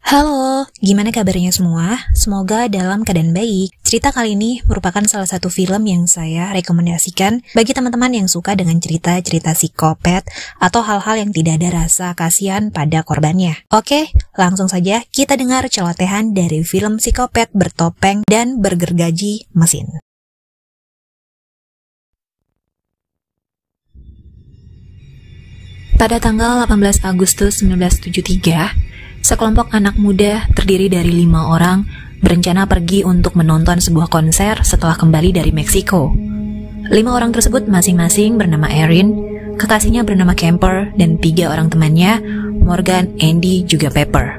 Halo, gimana kabarnya semua? Semoga dalam keadaan baik. Cerita kali ini merupakan salah satu film yang saya rekomendasikan bagi teman-teman yang suka dengan cerita-cerita psikopat atau hal-hal yang tidak ada rasa kasihan pada korbannya. Oke, langsung saja kita dengar celotehan dari film psikopat bertopeng dan bergergaji mesin. Pada tanggal 18 Agustus 1973, sekelompok anak muda terdiri dari 5 orang berencana pergi untuk menonton sebuah konser setelah kembali dari Meksiko. 5 orang tersebut masing-masing bernama Erin, kekasihnya bernama Kemper, dan 3 orang temannya, Morgan, Andy, juga Pepper.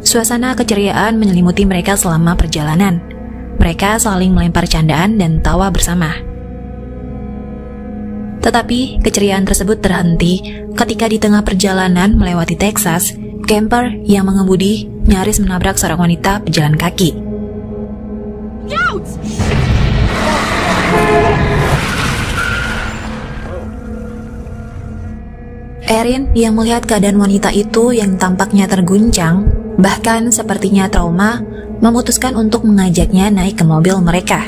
Suasana keceriaan menyelimuti mereka selama perjalanan. Mereka saling melempar candaan dan tawa bersama. Tetapi keceriaan tersebut terhenti ketika di tengah perjalanan melewati Texas, Kemper yang mengemudi nyaris menabrak seorang wanita pejalan kaki. Erin yang melihat keadaan wanita itu yang tampaknya terguncang, bahkan sepertinya trauma, memutuskan untuk mengajaknya naik ke mobil mereka.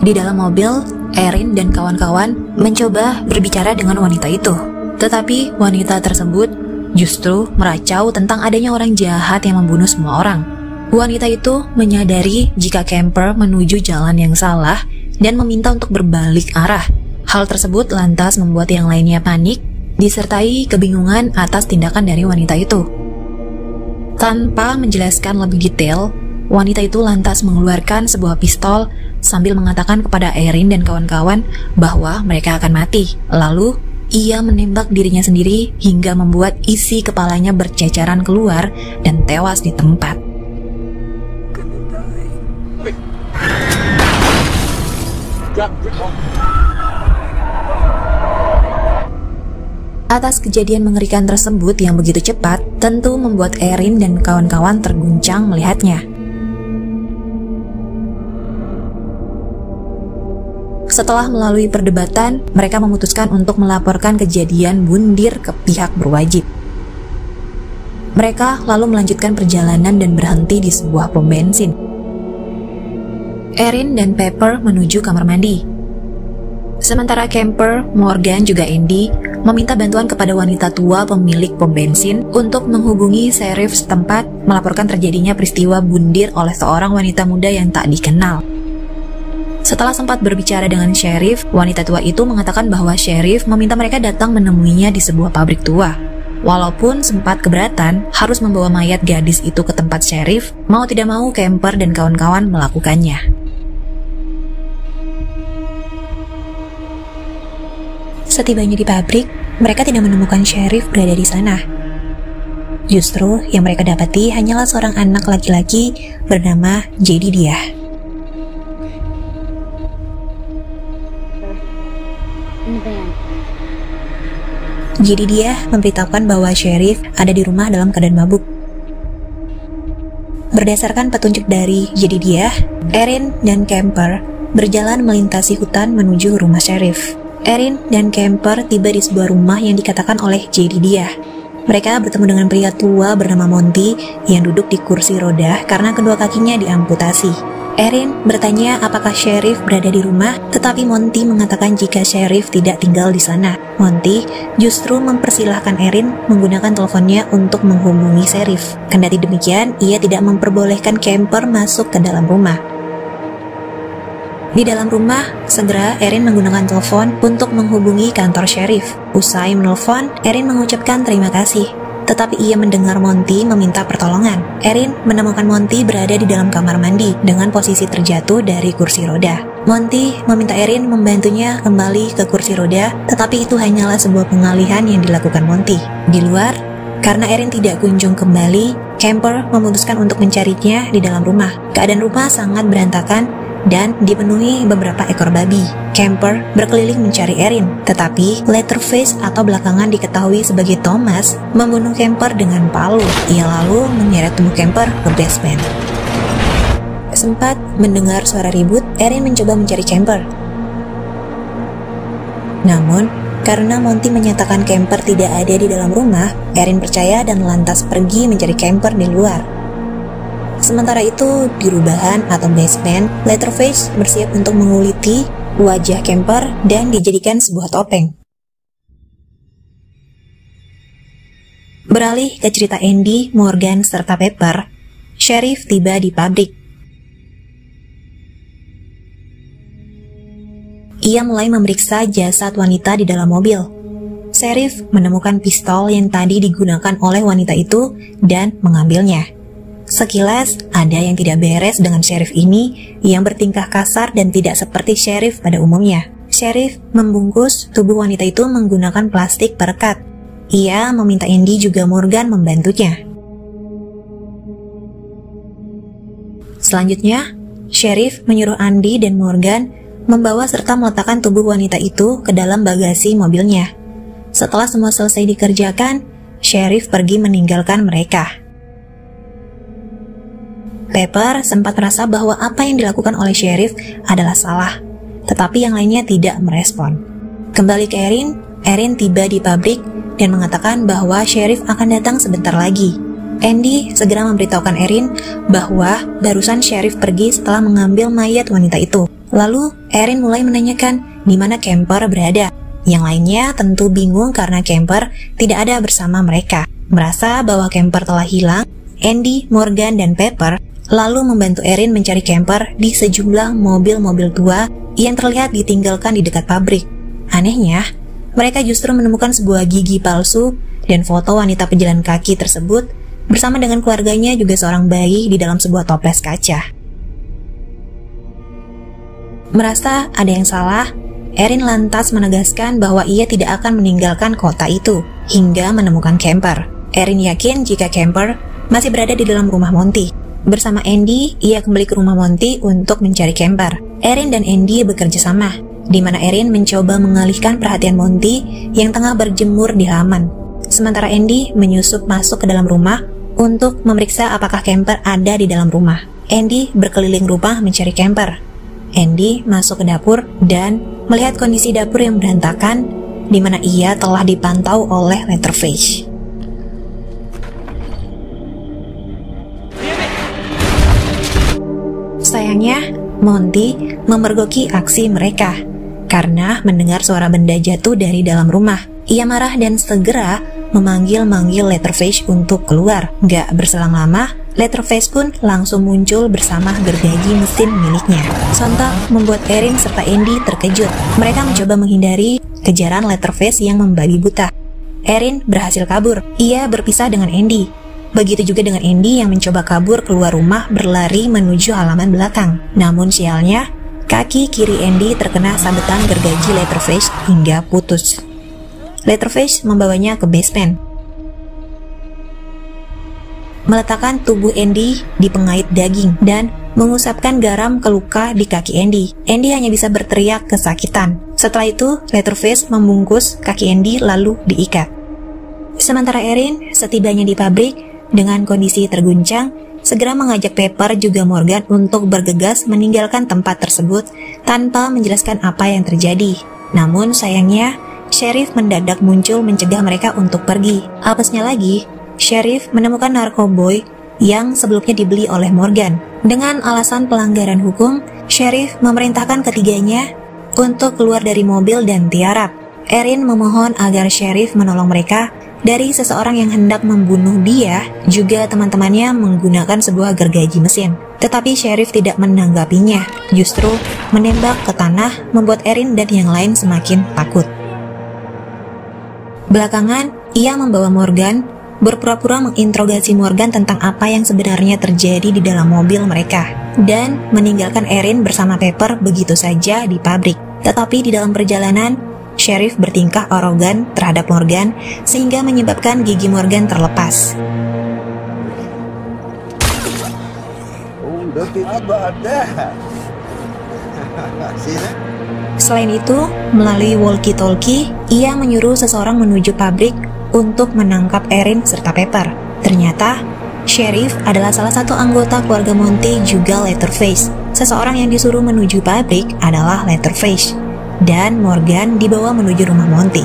Di dalam mobil, Erin dan kawan-kawan mencoba berbicara dengan wanita itu. Tetapi wanita tersebut justru meracau tentang adanya orang jahat yang membunuh semua orang. Wanita itu menyadari jika Kemper menuju jalan yang salah dan meminta untuk berbalik arah. Hal tersebut lantas membuat yang lainnya panik, disertai kebingungan atas tindakan dari wanita itu. Tanpa menjelaskan lebih detail, wanita itu lantas mengeluarkan sebuah pistol sambil mengatakan kepada Erin dan kawan-kawan bahwa mereka akan mati. Lalu, ia menembak dirinya sendiri hingga membuat isi kepalanya berceceran keluar dan tewas di tempat. Atas kejadian mengerikan tersebut yang begitu cepat, tentu membuat Erin dan kawan-kawan terguncang melihatnya. Setelah melalui perdebatan, mereka memutuskan untuk melaporkan kejadian bundir ke pihak berwajib. Mereka lalu melanjutkan perjalanan dan berhenti di sebuah pom bensin. Erin dan Pepper menuju kamar mandi. Sementara Kemper, Morgan, juga Andy meminta bantuan kepada wanita tua pemilik pom bensin untuk menghubungi sheriff setempat melaporkan terjadinya peristiwa bundir oleh seorang wanita muda yang tak dikenal. Setelah sempat berbicara dengan sheriff, wanita tua itu mengatakan bahwa sheriff meminta mereka datang menemuinya di sebuah pabrik tua. Walaupun sempat keberatan harus membawa mayat gadis itu ke tempat sheriff, mau tidak mau Kemper dan kawan-kawan melakukannya. Setibanya di pabrik, mereka tidak menemukan sheriff berada di sana. Justru yang mereka dapati hanyalah seorang anak laki-laki bernama Jedediah. Jadi dia memberitahukan bahwa sheriff ada di rumah dalam keadaan mabuk. Berdasarkan petunjuk dari Jedediah, Erin dan Kemper berjalan melintasi hutan menuju rumah sheriff. Erin dan Kemper tiba di sebuah rumah yang dikatakan oleh Jedediah. Mereka bertemu dengan pria tua bernama Monty yang duduk di kursi roda karena kedua kakinya diamputasi. Erin bertanya apakah sheriff berada di rumah, tetapi Monty mengatakan jika sheriff tidak tinggal di sana. Monty justru mempersilahkan Erin menggunakan teleponnya untuk menghubungi sheriff. Kendati demikian, ia tidak memperbolehkan Kemper masuk ke dalam rumah. Di dalam rumah, segera Erin menggunakan telepon untuk menghubungi kantor sheriff. Usai menelpon, Erin mengucapkan terima kasih. Tetapi ia mendengar Monty meminta pertolongan. Erin menemukan Monty berada di dalam kamar mandi dengan posisi terjatuh dari kursi roda. Monty meminta Erin membantunya kembali ke kursi roda, tetapi itu hanyalah sebuah pengalihan yang dilakukan Monty. Di luar, karena Erin tidak kunjung kembali, Kemper memutuskan untuk mencarinya di dalam rumah. Keadaan rumah sangat berantakan dan dipenuhi beberapa ekor babi. Kemper berkeliling mencari Erin, tetapi Leatherface atau belakangan diketahui sebagai Thomas membunuh Kemper dengan palu. Ia lalu menyeret tubuh Kemper ke basement. Sempat mendengar suara ribut, Erin mencoba mencari Kemper. Namun, Karena Monty menyatakan Kemper tidak ada di dalam rumah, Erin percaya dan lantas pergi mencari Kemper di luar. Sementara itu, di rubahan atau basement, Leatherface bersiap untuk menguliti wajah Kemper dan dijadikan sebuah topeng. Beralih ke cerita Andy, Morgan, serta Pepper, Sheriff tiba di pabrik. Ia mulai memeriksa jasad wanita di dalam mobil. Sheriff menemukan pistol yang tadi digunakan oleh wanita itu dan mengambilnya. Sekilas, ada yang tidak beres dengan Sheriff ini yang bertingkah kasar dan tidak seperti Sheriff pada umumnya. Sheriff membungkus tubuh wanita itu menggunakan plastik perekat. Ia meminta Andy juga Morgan membantunya. Selanjutnya, Sheriff menyuruh Andy dan Morgan membawa serta meletakkan tubuh wanita itu ke dalam bagasi mobilnya. Setelah semua selesai dikerjakan, Sheriff pergi meninggalkan mereka. Pepper sempat merasa bahwa apa yang dilakukan oleh Sheriff adalah salah, tetapi yang lainnya tidak merespon. Kembali ke Erin tiba di pabrik dan mengatakan bahwa Sheriff akan datang sebentar lagi. Andy segera memberitahukan Erin bahwa barusan Sheriff pergi setelah mengambil mayat wanita itu. Lalu Erin mulai menanyakan di mana Kemper berada. Yang lainnya tentu bingung karena Kemper tidak ada bersama mereka. Merasa bahwa Kemper telah hilang, Andy, Morgan, dan Pepper lalu membantu Erin mencari Kemper di sejumlah mobil-mobil tua yang terlihat ditinggalkan di dekat pabrik. Anehnya, mereka justru menemukan sebuah gigi palsu dan foto wanita pejalan kaki tersebut bersama dengan keluarganya juga seorang bayi di dalam sebuah toples kaca. Merasa ada yang salah, Erin lantas menegaskan bahwa ia tidak akan meninggalkan kota itu hingga menemukan Kemper. Erin yakin jika Kemper masih berada di dalam rumah Monty. Bersama Andy, ia kembali ke rumah Monty untuk mencari Kemper. Erin dan Andy bekerja sama, di mana Erin mencoba mengalihkan perhatian Monty yang tengah berjemur di halaman. Sementara Andy menyusup masuk ke dalam rumah untuk memeriksa apakah Kemper ada di dalam rumah. Andy berkeliling rumah mencari Kemper. Andy masuk ke dapur dan melihat kondisi dapur yang berantakan, di mana ia telah dipantau oleh Leatherface. Sayangnya, Monty memergoki aksi mereka karena mendengar suara benda jatuh dari dalam rumah. Ia marah dan segera memanggil-manggil Leatherface untuk keluar. Gak berselang lama, Leatherface pun langsung muncul bersama gergaji mesin miliknya. Sontak membuat Erin serta Andy terkejut. Mereka mencoba menghindari kejaran Leatherface yang membabi buta. Erin berhasil kabur. Ia berpisah dengan Andy. Begitu juga dengan Andy yang mencoba kabur keluar rumah berlari menuju halaman belakang. Namun sialnya, kaki kiri Andy terkena sabetan gergaji Leatherface hingga putus. Leatherface membawanya ke basement, meletakkan tubuh Andy di pengait daging dan mengusapkan garam ke luka di kaki Andy. Andy hanya bisa berteriak kesakitan. Setelah itu, Leatherface membungkus kaki Andy lalu diikat. Sementara Erin setibanya di pabrik dengan kondisi terguncang, segera mengajak Pepper juga Morgan untuk bergegas meninggalkan tempat tersebut tanpa menjelaskan apa yang terjadi. Namun sayangnya, Sheriff mendadak muncul mencegah mereka untuk pergi. Apesnya lagi, Sheriff menemukan narkoboy yang sebelumnya dibeli oleh Morgan. Dengan alasan pelanggaran hukum, Sheriff memerintahkan ketiganya untuk keluar dari mobil dan tiarap. Erin memohon agar Sheriff menolong mereka dari seseorang yang hendak membunuh dia, juga teman-temannya menggunakan sebuah gergaji mesin. Tetapi Sheriff tidak menanggapinya, justru menembak ke tanah membuat Erin dan yang lain semakin takut. Belakangan, ia membawa Morgan, berpura-pura menginterogasi Morgan tentang apa yang sebenarnya terjadi di dalam mobil mereka, dan meninggalkan Erin bersama Pepper begitu saja di pabrik. Tetapi di dalam perjalanan, Sheriff bertingkah arogan terhadap Morgan sehingga menyebabkan gigi Morgan terlepas. Selain itu, melalui walkie-talkie, ia menyuruh seseorang menuju pabrik untuk menangkap Erin serta Pepper. Ternyata, Sheriff adalah salah satu anggota keluarga Monty juga Leatherface. Seseorang yang disuruh menuju pabrik adalah Leatherface. dan Morgan dibawa menuju rumah Monty.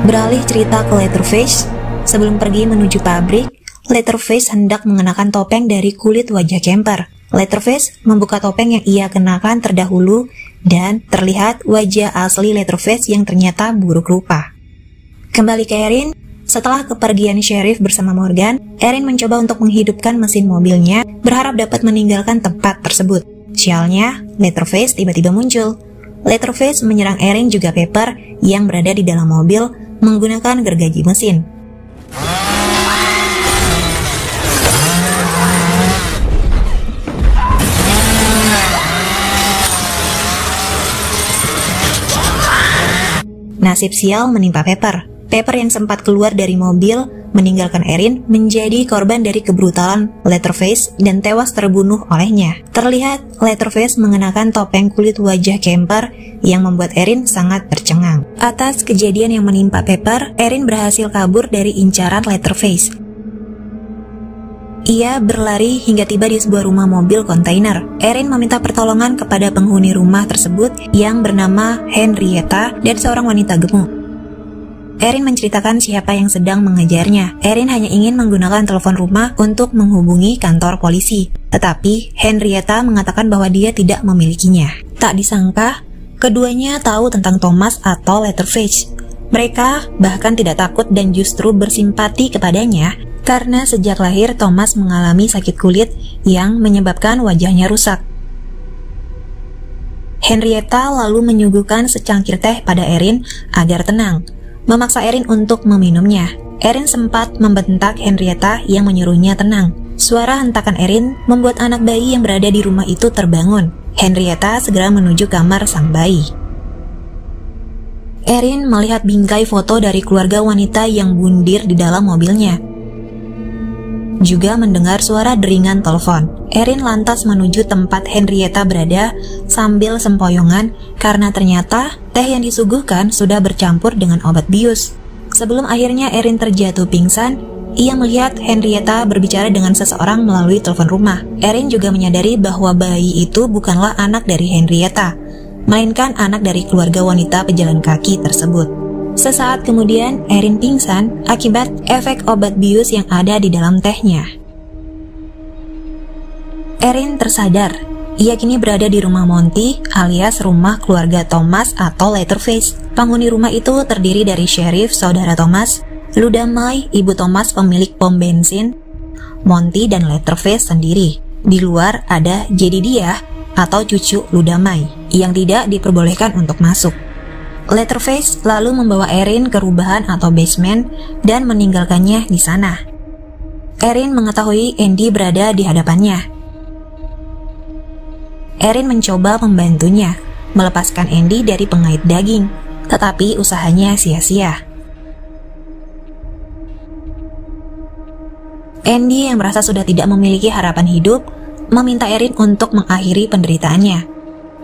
Beralih cerita ke Leatherface, sebelum pergi menuju pabrik, Leatherface hendak mengenakan topeng dari kulit wajah Kemper. Leatherface membuka topeng yang ia kenakan terdahulu dan terlihat wajah asli Leatherface yang ternyata buruk rupa. Kembali ke Erin, setelah kepergian Sheriff bersama Morgan, Erin mencoba untuk menghidupkan mesin mobilnya, berharap dapat meninggalkan tempat tersebut. Sialnya, Leatherface tiba-tiba muncul. Leatherface menyerang Erin juga Pepper yang berada di dalam mobil menggunakan gergaji mesin. Nasib sial menimpa Pepper. Pepper yang sempat keluar dari mobil meninggalkan Erin menjadi korban dari kebrutalan Leatherface dan tewas terbunuh olehnya. Terlihat Leatherface mengenakan topeng kulit wajah Kemper yang membuat Erin sangat tercengang. Atas kejadian yang menimpa Pepper, Erin berhasil kabur dari incaran Leatherface. Ia berlari hingga tiba di sebuah rumah mobil kontainer. Erin meminta pertolongan kepada penghuni rumah tersebut yang bernama Henrietta dan seorang wanita gemuk. Erin menceritakan siapa yang sedang mengejarnya. Erin hanya ingin menggunakan telepon rumah untuk menghubungi kantor polisi. Tetapi Henrietta mengatakan bahwa dia tidak memilikinya. Tak disangka, keduanya tahu tentang Thomas atau Leatherface. Mereka bahkan tidak takut dan justru bersimpati kepadanya karena sejak lahir Thomas mengalami sakit kulit yang menyebabkan wajahnya rusak. Henrietta lalu menyuguhkan secangkir teh pada Erin agar tenang, memaksa Erin untuk meminumnya. Erin sempat membentak Henrietta yang menyuruhnya tenang. Suara hentakan Erin membuat anak bayi yang berada di rumah itu terbangun. Henrietta segera menuju kamar sang bayi. Erin melihat bingkai foto dari keluarga wanita yang bundir di dalam mobilnya. Juga mendengar suara deringan telepon. Erin lantas menuju tempat Henrietta berada sambil sempoyongan karena ternyata teh yang disuguhkan sudah bercampur dengan obat bius. Sebelum akhirnya Erin terjatuh pingsan, ia melihat Henrietta berbicara dengan seseorang melalui telepon rumah. Erin juga menyadari bahwa bayi itu bukanlah anak dari Henrietta, melainkan anak dari keluarga wanita pejalan kaki tersebut. Sesaat kemudian, Erin pingsan akibat efek obat bius yang ada di dalam tehnya. Erin tersadar. Ia kini berada di rumah Monty alias rumah keluarga Thomas atau Leatherface. Penghuni rumah itu terdiri dari Sheriff, saudara Thomas, Luda May, ibu Thomas pemilik pom bensin, Monty dan Leatherface sendiri. Di luar ada Jedidiah atau cucu Luda May yang tidak diperbolehkan untuk masuk. Leatherface lalu membawa Erin ke rubahan atau basement dan meninggalkannya di sana. Erin mengetahui Andy berada di hadapannya. Erin mencoba membantunya, melepaskan Andy dari pengait daging, tetapi usahanya sia-sia. Andy yang merasa sudah tidak memiliki harapan hidup, meminta Erin untuk mengakhiri penderitaannya.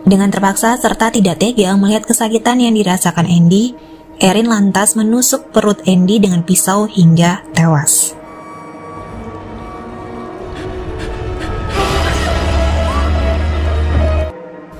Dengan terpaksa serta tidak tega melihat kesakitan yang dirasakan Andy, Erin lantas menusuk perut Andy dengan pisau hingga tewas.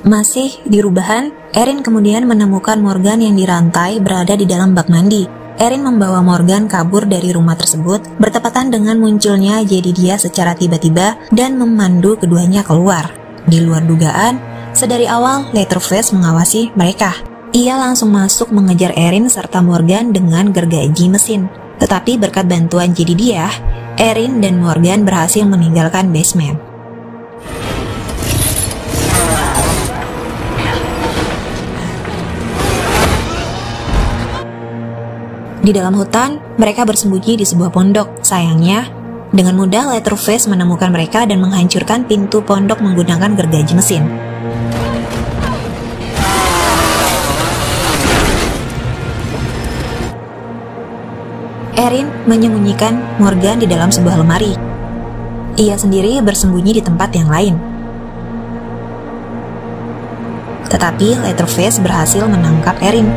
Masih di rubahan, Erin kemudian menemukan Morgan yang dirantai berada di dalam bak mandi. Erin membawa Morgan kabur dari rumah tersebut bertepatan dengan munculnya Jedidiah secara tiba-tiba dan memandu keduanya keluar. Di luar dugaan, sedari awal Leatherface mengawasi mereka. Ia langsung masuk mengejar Erin serta Morgan dengan gergaji mesin. Tetapi berkat bantuan Jedidiah, Erin dan Morgan berhasil meninggalkan basement. Di dalam hutan, mereka bersembunyi di sebuah pondok. Sayangnya, dengan mudah Leatherface menemukan mereka dan menghancurkan pintu pondok menggunakan gergaji mesin. Erin menyembunyikan Morgan di dalam sebuah lemari. Ia sendiri bersembunyi di tempat yang lain. Tetapi Leatherface berhasil menangkap Erin.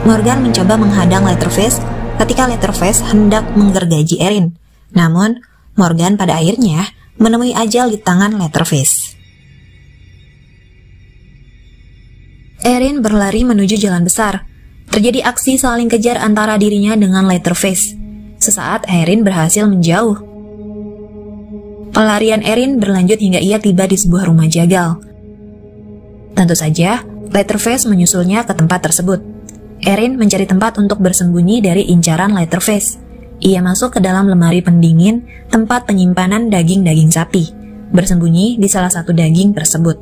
Morgan mencoba menghadang Leatherface ketika Leatherface hendak menggergaji Erin. Namun, Morgan pada akhirnya menemui ajal di tangan Leatherface. Erin berlari menuju jalan besar. Terjadi aksi saling kejar antara dirinya dengan Leatherface. Sesaat Erin berhasil menjauh. Pelarian Erin berlanjut hingga ia tiba di sebuah rumah jagal. Tentu saja, Leatherface menyusulnya ke tempat tersebut. Erin mencari tempat untuk bersembunyi dari incaran Leatherface. Ia masuk ke dalam lemari pendingin, tempat penyimpanan daging-daging sapi, bersembunyi di salah satu daging tersebut.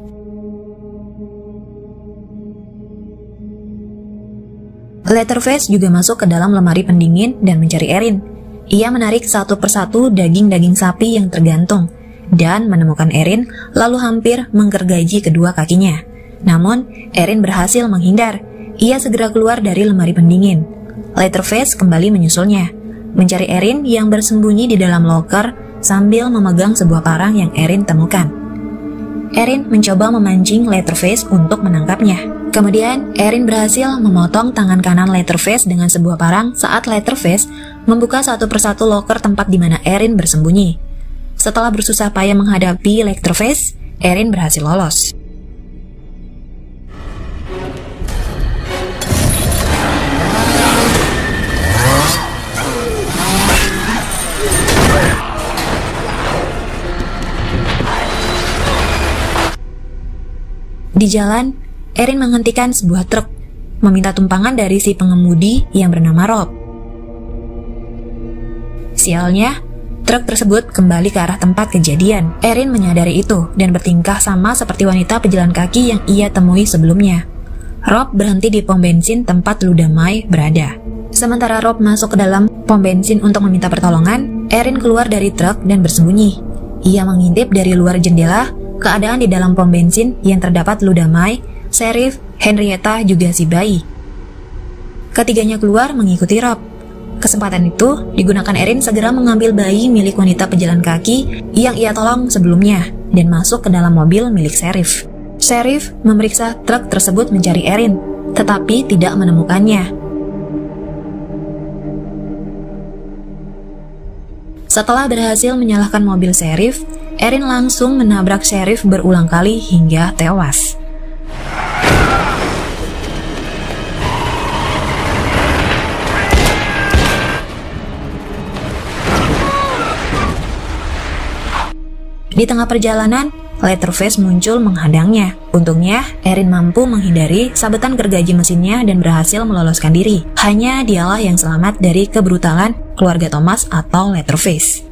Leatherface juga masuk ke dalam lemari pendingin dan mencari Erin. Ia menarik satu persatu daging-daging sapi yang tergantung, dan menemukan Erin, lalu hampir menggergaji kedua kakinya. Namun, Erin berhasil menghindar. Ia segera keluar dari lemari pendingin. Leatherface kembali menyusulnya, mencari Erin yang bersembunyi di dalam loker sambil memegang sebuah parang yang Erin temukan. Erin mencoba memancing Leatherface untuk menangkapnya. Kemudian, Erin berhasil memotong tangan kanan Leatherface dengan sebuah parang saat Leatherface membuka satu persatu loker tempat di mana Erin bersembunyi. Setelah bersusah payah menghadapi Leatherface, Erin berhasil lolos. Di jalan, Erin menghentikan sebuah truk, meminta tumpangan dari si pengemudi yang bernama Rob. Sialnya, truk tersebut kembali ke arah tempat kejadian. Erin menyadari itu dan bertingkah sama seperti wanita pejalan kaki yang ia temui sebelumnya. Rob berhenti di pom bensin tempat Luda Mai berada. Sementara Rob masuk ke dalam pom bensin untuk meminta pertolongan, Erin keluar dari truk dan bersembunyi. Ia mengintip dari luar jendela keadaan di dalam pom bensin yang terdapat Luda Mai, Sheriff, Henrietta, juga si bayi. Ketiganya keluar mengikuti Rob. Kesempatan itu digunakan Erin segera mengambil bayi milik wanita pejalan kaki yang ia tolong sebelumnya dan masuk ke dalam mobil milik Sheriff. Sheriff memeriksa truk tersebut mencari Erin, tetapi tidak menemukannya. Setelah berhasil menyalakan mobil Sheriff, Erin langsung menabrak Sheriff berulang kali hingga tewas. Di tengah perjalanan, Leatherface muncul menghadangnya. Untungnya, Erin mampu menghindari sabetan gergaji mesinnya dan berhasil meloloskan diri. Hanya dialah yang selamat dari kebrutalan keluarga Thomas atau Leatherface.